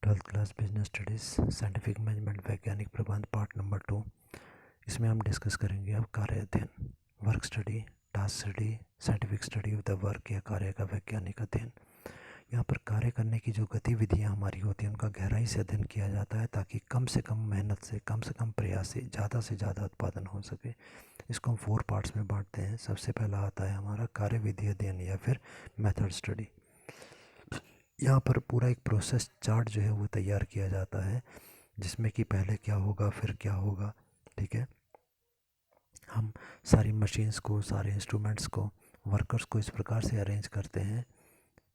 Twelfth class business studies scientific management वैज्ञानिक प्रबंध part number 2। इसमें हम डिस्कस करेंगे अब कार्य अध्ययन, work study, task study, scientific study of the work या कार्य का वैज्ञानिक अध्ययन। यहाँ पर कार्य करने की जो गतिविधियाँ हमारी होती हैं उनका गहराई से अध्ययन किया जाता है ताकि कम से कम मेहनत से कम प्रयास से ज़्यादा उत्पादन हो सके। इसको हम 4 पार्ट्स में बांटते हैं। सबसे पहला आता है हमारा कार्यविधि अध्ययन या फिर मेथड स्टडी। यहाँ पर पूरा एक प्रोसेस चार्ट जो है वो तैयार किया जाता है जिसमें कि पहले क्या होगा फिर क्या होगा। ठीक है, हम सारी मशीन्स को, सारे इंस्ट्रूमेंट्स को, वर्कर्स को इस प्रकार से अरेंज करते हैं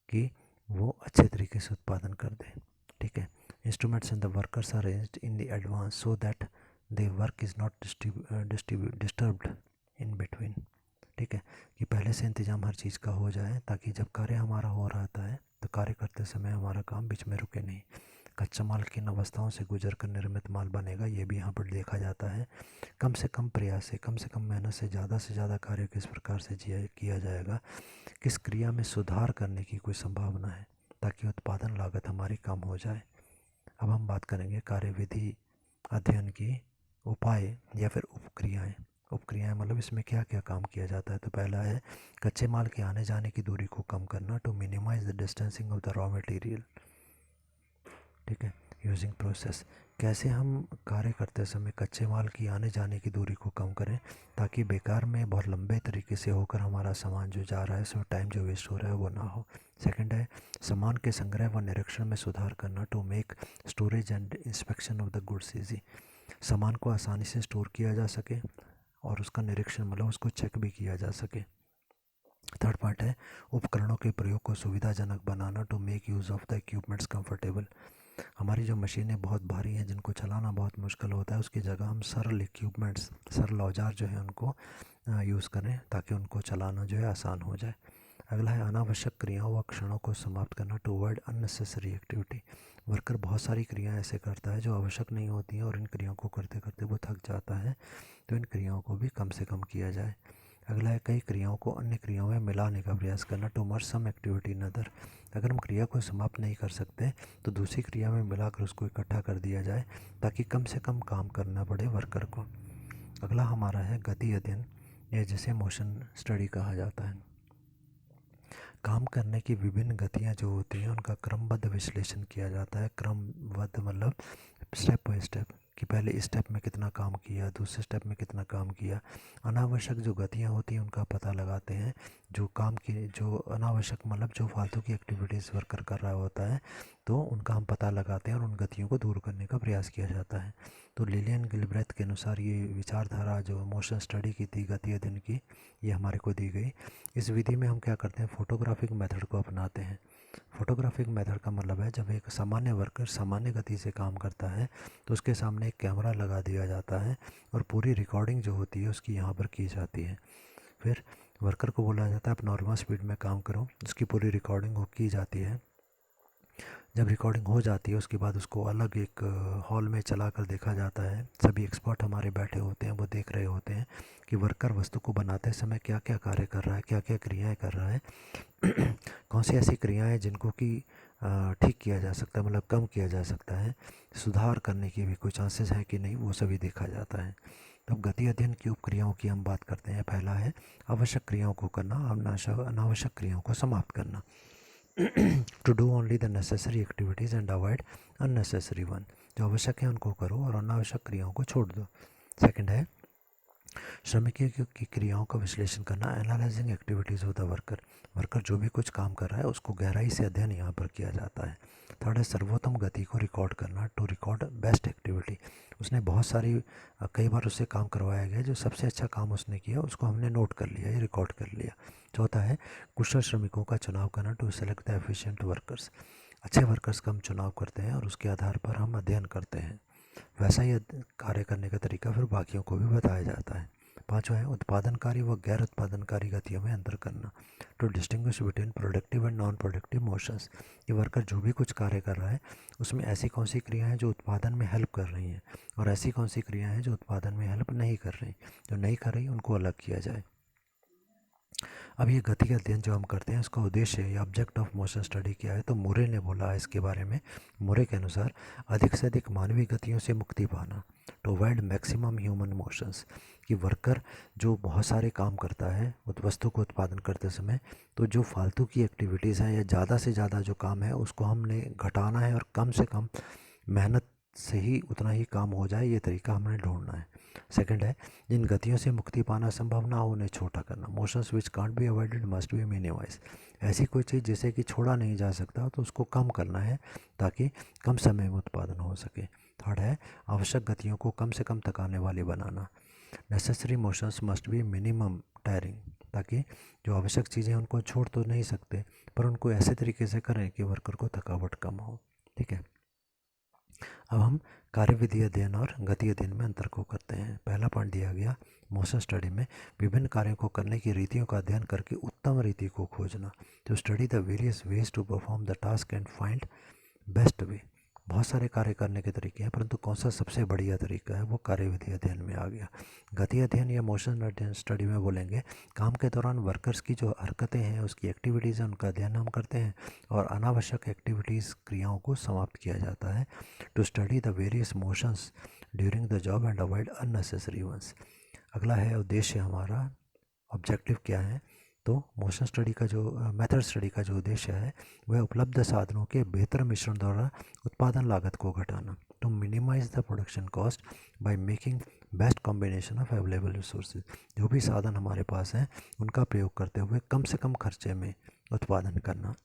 कि वो अच्छे तरीके से उत्पादन कर दें। ठीक है, instruments and the workers are arranged in the advance so that the work is not disturbed in between. ठीक है, कि पहले से इंतज़ाम हर चीज़ का हो जाए ताकि जब कार्य हमारा हो रहा है तो कार्य करते समय हमारा काम बीच में रुके नहीं। कच्चा माल किन अवस्थाओं से गुजर कर निर्मित माल बनेगा ये भी यहाँ पर देखा जाता है। कम से कम प्रयास से कम मेहनत से ज़्यादा कार्य किस प्रकार से किया जाएगा, किस क्रिया में सुधार करने की कोई संभावना है ताकि उत्पादन लागत हमारी कम हो जाए। अब हम बात करेंगे कार्यविधि अध्ययन की उपाय या फिर उपक्रियाएँ। उपक्रियाएँ मतलब इसमें क्या क्या काम किया जाता है। तो पहला है कच्चे माल के आने जाने की दूरी को कम करना, to minimise the distancing of the raw material. ठीक है, यूजिंग प्रोसेस, कैसे हम कार्य करते समय कच्चे माल की आने जाने की दूरी को कम करें ताकि बेकार में बहुत लंबे तरीके से होकर हमारा सामान जो जा रहा है उसमें टाइम जो वेस्ट हो रहा है वो ना हो। सेकंड है सामान के संग्रह व निरीक्षण में सुधार करना, to make storage and inspection of the goods easy. सामान को आसानी से स्टोर किया जा सके और उसका निरीक्षण मतलब उसको चेक भी किया जा सके। थर्ड पार्ट है उपकरणों के प्रयोग को सुविधाजनक बनाना, to make use of the equipments comfortable. हमारी जो मशीनें बहुत भारी हैं जिनको चलाना बहुत मुश्किल होता है उसकी जगह हम सरल इक्विपमेंट्स, सरल औजार जो है उनको यूज़ करें ताकि उनको चलाना जो है आसान हो जाए। अगला है अनावश्यक क्रियाओं व क्षणों को समाप्त करना, to avoid unnecessary activity. Worker बहुत सारी क्रियाएं ऐसे करता है जो आवश्यक नहीं होती हैं और इन क्रियाओं को करते करते वो थक जाता है, तो इन क्रियाओं को भी कम से कम किया जाए। अगला है कई क्रियाओं को अन्य क्रियाओं में मिलाने का प्रयास करना, to merge some activity in other. अगर हम क्रिया को समाप्त नहीं कर सकते तो दूसरी क्रिया में मिलाकर उसको इकट्ठा कर दिया जाए ताकि कम से कम काम करना पड़े वर्कर को। अगला हमारा है गति अध्ययन या जिसे मोशन स्टडी कहा जाता है। काम करने की विभिन्न गतियाँ जो होती हैं उनका क्रमबद्ध विश्लेषण किया जाता है। क्रमबद्ध मतलब स्टेप बाय स्टेप कि पहले इस स्टेप में कितना काम किया, दूसरे स्टेप में कितना काम किया। अनावश्यक जो गतियाँ होती हैं उनका पता लगाते हैं। जो काम की जो अनावश्यक मतलब जो फालतू की एक्टिविटीज़ वर्कर कर रहा होता है तो उनका हम पता लगाते हैं और उन गतियों को दूर करने का प्रयास किया जाता है। तो लिलियन गिलब्रेथ के अनुसार ये विचारधारा जो मोशन स्टडी की थी गति अध्ययन की, ये हमारे को दी गई। इस विधि में हम क्या करते हैं, फोटोग्राफिक मेथड को अपनाते हैं। फोटोग्राफिक मेथड का मतलब है जब एक सामान्य वर्कर सामान्य गति से काम करता है तो उसके सामने एक कैमरा लगा दिया जाता है और पूरी रिकॉर्डिंग जो होती है उसकी यहाँ पर की जाती है। फिर वर्कर को बोला जाता है आप नॉर्मल स्पीड में काम करो, उसकी पूरी रिकॉर्डिंग की जाती है। जब रिकॉर्डिंग हो जाती है उसके बाद उसको अलग एक हॉल में चला कर देखा जाता है। सभी एक्सपर्ट हमारे बैठे होते हैं, वो देख रहे होते हैं कि वर्कर वस्तु को बनाते समय क्या क्या कार्य कर रहा है, क्या क्या क्रियाएं कर रहा है कौन सी ऐसी क्रियाएं जिनको कि ठीक किया जा सकता है मतलब कम किया जा सकता है, सुधार करने की भी कोई चांसेस है कि नहीं, वो सभी देखा जाता है। तो अब गति अध्ययन की उपक्रियाओं की हम बात करते हैं। पहला है आवश्यक क्रियाओं को करना, अनावश्यक क्रियाओं को समाप्त करना। To do only the necessary activities and avoid unnecessary one. जो आवश्यक है उनको करो और अनावश्यक क्रियाओं को छोड़ दो। सेकंड है श्रमिकों की क्रियाओं का विश्लेषण करना, analysing activities of the worker. Worker जो भी कुछ काम कर रहा है उसको गहराई से अध्ययन यहाँ पर किया जाता है। थर्ड है सर्वोत्तम गति को रिकॉर्ड करना, टू रिकॉर्ड बेस्ट एक्टिविटी। उसने बहुत सारी कई बार उससे काम करवाया गया, जो सबसे अच्छा काम उसने किया उसको हमने नोट कर लिया, ये रिकॉर्ड कर लिया। चौथा है कुशल श्रमिकों का चुनाव करना, to select the efficient workers. अच्छे वर्कर्स का हम चुनाव करते हैं और उसके आधार पर हम अध्ययन करते हैं। वैसा ही कार्य करने का तरीका फिर बाकियों को भी बताया जाता है। पांचवा है उत्पादनकारी व गैर उत्पादनकारी गतियों में अंतर करना, to distinguish between productive and non productive motions. ये वर्कर जो भी कुछ कार्य कर रहा है उसमें ऐसी कौन सी क्रियाएं हैं जो उत्पादन में हेल्प कर रही हैं और ऐसी कौन सी क्रियाएं हैं जो उत्पादन में हेल्प नहीं कर रही। जो नहीं कर रही उनको अलग किया जाए। अब ये गति का अध्ययन जो हम करते हैं इसका उद्देश्य या ऑब्जेक्ट ऑफ मोशन स्टडी क्या है, तो मुरे ने बोला इसके बारे में। मुरे के अनुसार अधिक से अधिक मानवीय गतियों से मुक्ति पाना, to avoid maximum human motions, कि वर्कर जो बहुत सारे काम करता है उस वस्तु को उत्पादन करते समय, तो जो फालतू की एक्टिविटीज़ हैं या ज़्यादा से ज़्यादा जो काम है उसको हमने घटाना है और कम से कम मेहनत से ही उतना ही काम हो जाए, ये तरीका हमने ढूंढना है। सेकंड है, जिन गतियों से मुक्ति पाना संभव ना हो उन्हें छोटा करना, motions which can't be avoided must be minimise, ऐसी कोई चीज़ जिसे कि छोड़ा नहीं जा सकता तो उसको कम करना है ताकि कम समय में उत्पादन हो सके। थर्ड है, आवश्यक गतियों को कम से कम थकाने वाली बनाना, necessary motions must be minimum tiring, ताकि जो आवश्यक चीज़ें हैं उनको छोड़ तो नहीं सकते पर उनको ऐसे तरीके से करें कि वर्कर को थकावट कम हो। ठीक है, अब हम कार्यविधि अध्ययन और गति अध्ययन में अंतर को करते हैं। पहला पॉइंट दिया गया, मोशन स्टडी में विभिन्न कार्यों को करने की रीतियों का अध्ययन करके उत्तम रीति को खोजना, to study the various ways to perform the task and find best way. बहुत सारे कार्य करने के तरीके हैं परंतु कौन सा सबसे बढ़िया तरीका है वो कार्यविधि अध्ययन में आ गया। गति अध्ययन या मोशन अध्ययन स्टडी में बोलेंगे, काम के दौरान वर्कर्स की जो हरकतें हैं उसकी एक्टिविटीज़ हैं उनका अध्ययन हम करते हैं और अनावश्यक एक्टिविटीज़ क्रियाओं को समाप्त किया जाता है, to study the various motions during the job and avoid unnecessary ones. अगला है उद्देश्य हमारा, ऑब्जेक्टिव क्या है, तो मोशन स्टडी का जो मेथड स्टडी का जो उद्देश्य है वह उपलब्ध साधनों के बेहतर मिश्रण द्वारा उत्पादन लागत को घटाना, to minimise the production cost by making best combination of available resources. जो भी साधन हमारे पास हैं उनका प्रयोग करते हुए कम से कम खर्चे में उत्पादन करना।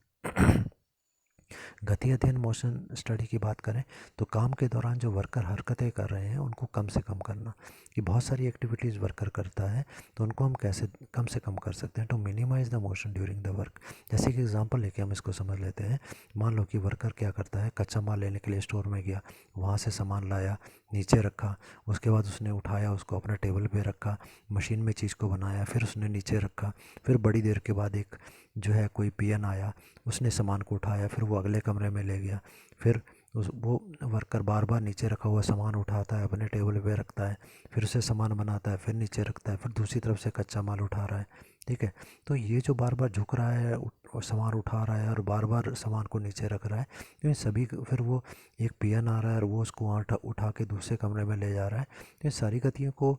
गति अध्ययन मोशन स्टडी की बात करें तो काम के दौरान जो वर्कर हरकतें कर रहे हैं उनको कम से कम करना, कि बहुत सारी एक्टिविटीज़ वर्कर करता है तो उनको हम कैसे कम से कम कर सकते हैं, to minimise the motion during the work. जैसे कि एग्जांपल लेके हम इसको समझ लेते हैं। मान लो कि वर्कर क्या करता है, कच्चा माल लेने के लिए स्टोर में गया, वहाँ से सामान लाया, नीचे रखा, उसके बाद उसने उठाया, उसको अपने टेबल पर रखा, मशीन में चीज़ को बनाया, फिर उसने नीचे रखा, फिर बड़ी देर के बाद एक जो है कोई पीएन आया, उसने सामान को उठाया, फिर वो अगले कमरे में ले गया, फिर वो वर्कर बार बार नीचे रखा हुआ सामान उठाता है, अपने टेबल पे रखता है, फिर उसे सामान बनाता है, फिर नीचे रखता है, फिर दूसरी तरफ से कच्चा माल उठा रहा है। ठीक है, तो ये जो बार बार झुक रहा है और सामान उठा रहा है और बार बार सामान को नीचे रख रहा है, तो इन सभी फिर वो एक पीएन आ रहा है और वो उसको वहाँ उठा के दूसरे कमरे में ले जा रहा है, तो इन सारी गतियों को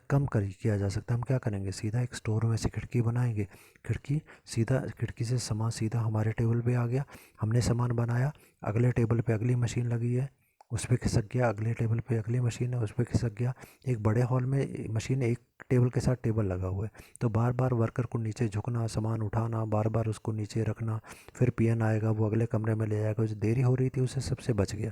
कम कर किया जा सकता है। हम क्या करेंगे, सीधा एक स्टोर में से खिड़की बनाएंगे, खिड़की से सामान सीधा हमारे टेबल पे आ गया, हमने सामान बनाया, अगले टेबल पे अगली मशीन लगी है, उस पर खिसक गया, अगले टेबल पे अगली मशीन है, उस पर खिसक गया। एक बड़े हॉल में मशीन एक टेबल के साथ टेबल लगा हुआ है, तो बार बार वर्कर को नीचे झुकना, सामान उठाना, बार बार उसको नीचे रखना, फिर पीएन आएगा, वो अगले कमरे में ले जाएगा, जो देरी हो रही थी उससे सबसे बच गया।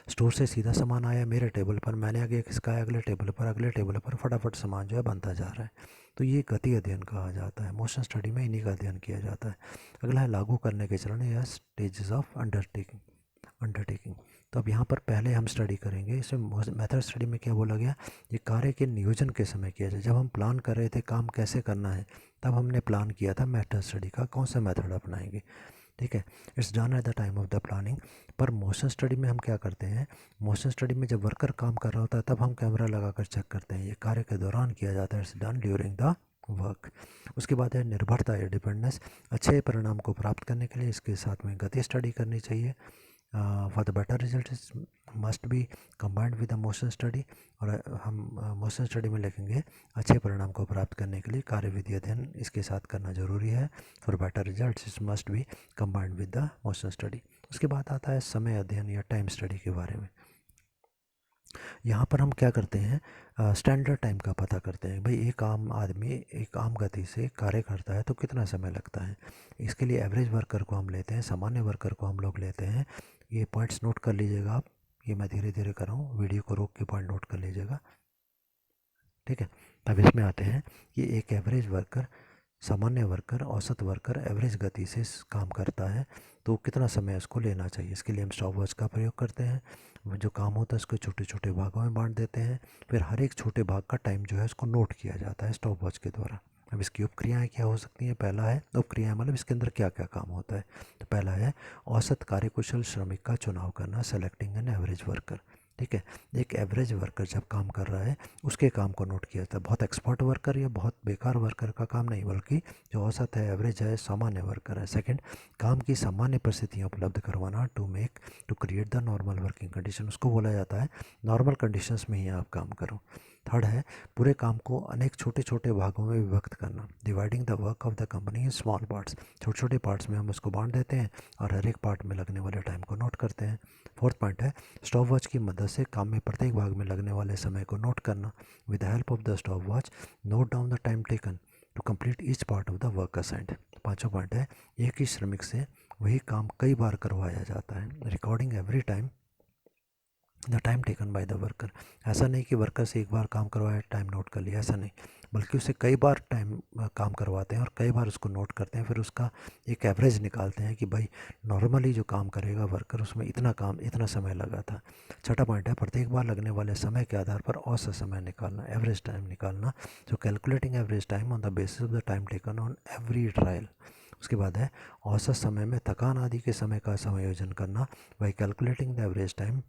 स्टोर से सीधा सामान आया मेरे टेबल पर, मैंने आगे खिसकाया अगले टेबल पर फटाफट सामान जो है बनता जा रहा है। तो ये गति अध्ययन कहा जाता है। मोशन स्टडी में इन्हीं का अध्ययन किया जाता है। अगला है लागू करने के चरण या स्टेजेस ऑफ अंडरटेकिंग। तो अब यहाँ पर पहले हम स्टडी करेंगे, इसमें मेथड स्टडी में क्या बोला गया, ये कार्य के नियोजन के समय किया जाए। जब हम प्लान कर रहे थे काम कैसे करना है तब हमने प्लान किया था मेथड स्टडी का कौन सा मेथड अपनाएंगे। ठीक है, it's done at the time of the planning. पर मोशन स्टडी में हम क्या करते हैं, मोशन स्टडी में जब वर्कर काम कर रहा होता है तब हम कैमरा लगाकर चेक करते हैं, ये कार्य के दौरान किया जाता है। It's done during the work. उसके बाद है निर्भरता या डिपेंडेंस। अच्छे परिणाम को प्राप्त करने के लिए इसके साथ में गति स्टडी करनी चाहिए। For the better result must be combined with the motion study. और हम मोशन स्टडी में लिखेंगे अच्छे परिणाम को प्राप्त करने के लिए कार्यविधि अध्ययन इसके साथ करना जरूरी है। For better result must be combined with the motion study. उसके बाद आता है समय अध्ययन या टाइम स्टडी के बारे में। यहाँ पर हम क्या करते हैं, स्टैंडर्ड टाइम का पता करते हैं। भाई एक आम आदमी एक आम गति से कार्य करता है तो कितना समय लगता है। इसके लिए एवरेज वर्कर को हम लेते हैं, सामान्य वर्कर को हम लोग लेते हैं। ये पॉइंट्स नोट कर लीजिएगा आप, ये मैं धीरे धीरे कर रहा हूँ, वीडियो को रोक के पॉइंट नोट कर लीजिएगा। ठीक है, अब इसमें आते हैं कि एक एवरेज वर्कर, सामान्य वर्कर, औसत वर्कर एवरेज गति से काम करता है तो कितना समय उसको लेना चाहिए। इसके लिए हम स्टॉप वॉच का प्रयोग करते हैं। वो जो काम होता है उसको छोटे छोटे भागों में बांट देते हैं, फिर हर एक छोटे भाग का टाइम जो है उसको नोट किया जाता है स्टॉप वॉच के द्वारा। अब इसकी उपक्रियाएँ क्या हो सकती हैं, पहला है उपक्रियाएँ मतलब इसके अंदर क्या क्या काम होता है। तो पहला है औसत कार्यकुशल श्रमिक का चुनाव करना, सेलेक्टिंग एन एवरेज वर्कर। ठीक है। एक एवरेज वर्कर जब काम कर रहा है उसके काम को नोट किया जाता है। बहुत एक्सपर्ट वर्कर या बहुत बेकार वर्कर का काम नहीं, बल्कि जो औसत है, एवरेज है, सामान्य वर्कर है। सेकंड, काम की सामान्य परिस्थितियाँ उपलब्ध करवाना, to create the normal working condition, उसको बोला जाता है नॉर्मल कंडीशंस में ही आप काम करो। थर्ड है पूरे काम को अनेक छोटे छोटे भागों में विभक्त करना, dividing the work of the company in small parts, छोटे छोटे पार्ट्स में हम उसको बांट देते हैं और हर एक पार्ट में लगने वाले टाइम को नोट करते हैं। फोर्थ पॉइंट है स्टॉप वॉच की मदद से काम में प्रत्येक भाग में लगने वाले समय को नोट करना, with the help of the stop watch note down the time taken to complete each part of the work assigned. पाँचों पॉइंट है एक ही श्रमिक से वही काम कई बार करवाया जाता है, recording every time the time taken by the worker. ऐसा नहीं कि वर्कर से एक बार काम करवाया, टाइम नोट कर लिया, ऐसा नहीं, बल्कि उससे कई बार काम करवाते हैं और कई बार उसको नोट करते हैं। फिर उसका एक एवरेज निकालते हैं कि भाई नॉर्मली जो काम करेगा वर्कर उसमें इतना समय लगा था। छठा पॉइंट है प्रत्येक बार लगने वाले समय के आधार पर औसत समय निकालना, एवरेज टाइम निकालना, जो calculating average time on the basis of the time taken on every trial. उसके बाद है औसत समय में थकान आदि के समय का समायोजन करना, by calculating the average time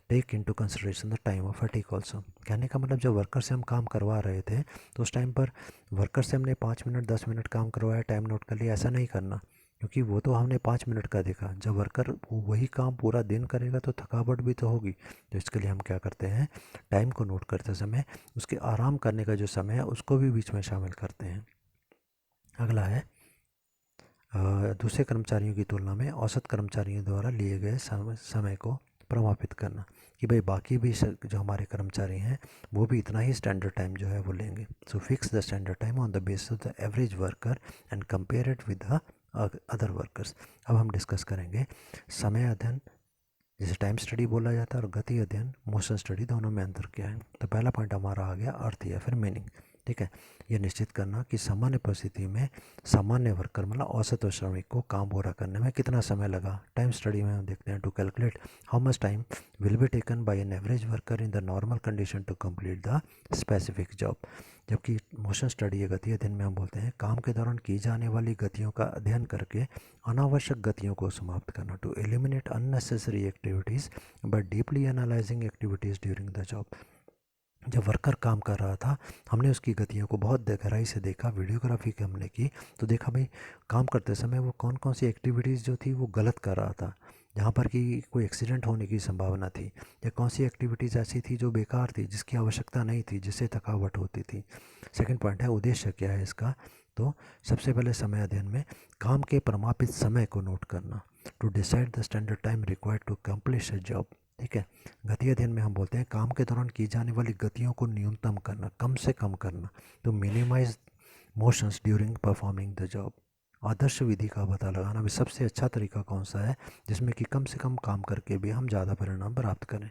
take into consideration the time of fatigue also. कहने का मतलब जब वर्कर से हम काम करवा रहे थे तो उस टाइम पर वर्कर से हमने 5 मिनट 10 मिनट काम करवाया, टाइम नोट कर लिया, ऐसा नहीं करना, क्योंकि वो तो हमने 5 मिनट का देखा। जब वर्कर वही काम पूरा दिन करेगा तो थकावट भी तो होगी। तो इसके लिए हम क्या करते हैं, टाइम को नोट करते समय उसके आराम करने का जो समय है उसको भी बीच में शामिल करते हैं। अगला है दूसरे कर्मचारियों की तुलना में औसत कर्मचारियों द्वारा लिए गए समय को प्रमापित करना, कि भाई बाकी भी जो हमारे कर्मचारी हैं वो भी इतना ही स्टैंडर्ड टाइम जो है वो लेंगे। So fix the standard time on the basis of the average worker and compare it with the other workers. अब हम डिस्कस करेंगे समय अध्ययन, जिसे टाइम स्टडी बोला जाता है, और गति अध्ययन, मोशन स्टडी, दोनों में अंतर क्या है। तो पहला पॉइंट हमारा आ गया अर्थ या फिर मीनिंग। ठीक है, ये निश्चित करना कि सामान्य परिस्थिति में सामान्य वर्कर मतलब औसत श्रमिक को काम पूरा करने में कितना समय लगा। टाइम स्टडी में हम देखते हैं to calculate how much time will be taken by an average worker in the normal condition to complete the specific job. जबकि मोशन स्टडी या गति अध्ययन में हम बोलते हैं काम के दौरान की जाने वाली गतियों का अध्ययन करके अनावश्यक गतियों को समाप्त करना, to eliminate unnecessary activities by deeply analysing activities during the job. जब वर्कर काम कर रहा था हमने उसकी गतियों को बहुत गहराई से देखा, वीडियोग्राफी की हमने की, तो देखा भाई काम करते समय वो कौन कौन सी एक्टिविटीज़ जो थी वो गलत कर रहा था, जहाँ पर कि कोई एक्सीडेंट होने की संभावना थी, या कौन सी एक्टिविटीज़ ऐसी थी जो बेकार थी, जिसकी आवश्यकता नहीं थी, जिससे थकावट होती थी। सेकंड पॉइंट है उद्देश्य क्या है इसका। तो सबसे पहले समय अध्ययन में काम के प्रमापित समय को नोट करना, to decide the standard time required to complete a job. ठीक है, गति अध्ययन में हम बोलते हैं काम के दौरान की जाने वाली गतियों को न्यूनतम करना, कम से कम करना, तो minimise motions during performing the job. आदर्श विधि का पता लगाना भी सबसे अच्छा तरीका कौन सा है जिसमें कि कम से कम काम करके भी हम ज़्यादा परिणाम प्राप्त करें।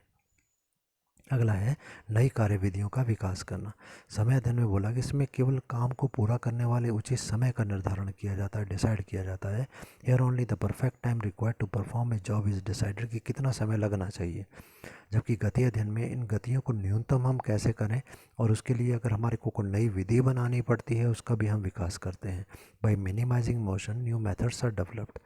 अगला है नई कार्यविधियों का विकास करना। समय अध्ययन में बोला कि इसमें केवल काम को पूरा करने वाले उचित समय का निर्धारण किया जाता है, डिसाइड किया जाता है। Here only the perfect time required to perform a job is decided, कि कितना समय लगना चाहिए। जबकि गति अध्ययन में इन गतियों को न्यूनतम हम कैसे करें, और उसके लिए अगर हमारे को कोई नई विधि बनानी पड़ती है उसका भी हम विकास करते हैं। By minimizing motion new methods are developed.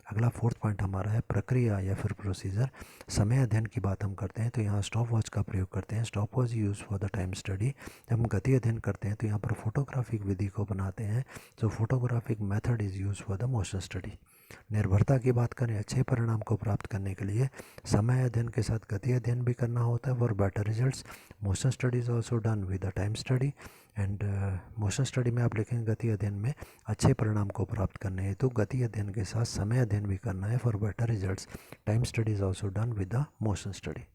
अगला फोर्थ पॉइंट हमारा है प्रक्रिया या फिर प्रोसीजर। समय अध्ययन की बात हम करते हैं तो यहाँ स्टॉप वॉच का प्रयोग करते हैं, stop watch use for the time study. जब हम गति अध्ययन करते हैं तो यहाँ पर फोटोग्राफिक विधि को बनाते हैं, जो photographic method is use for the motion study. निर्भरता की बात करें अच्छे परिणाम को प्राप्त करने के लिए समय अध्ययन के साथ गति अध्ययन भी करना होता है for better results. Motion study is also done with the time study and motion study में आप लिखेंगे गति अध्ययन में अच्छे परिणाम को प्राप्त करने हेतु तो गति अध्ययन के साथ समय अध्ययन भी करना है for better results. Time study is also done with the motion study.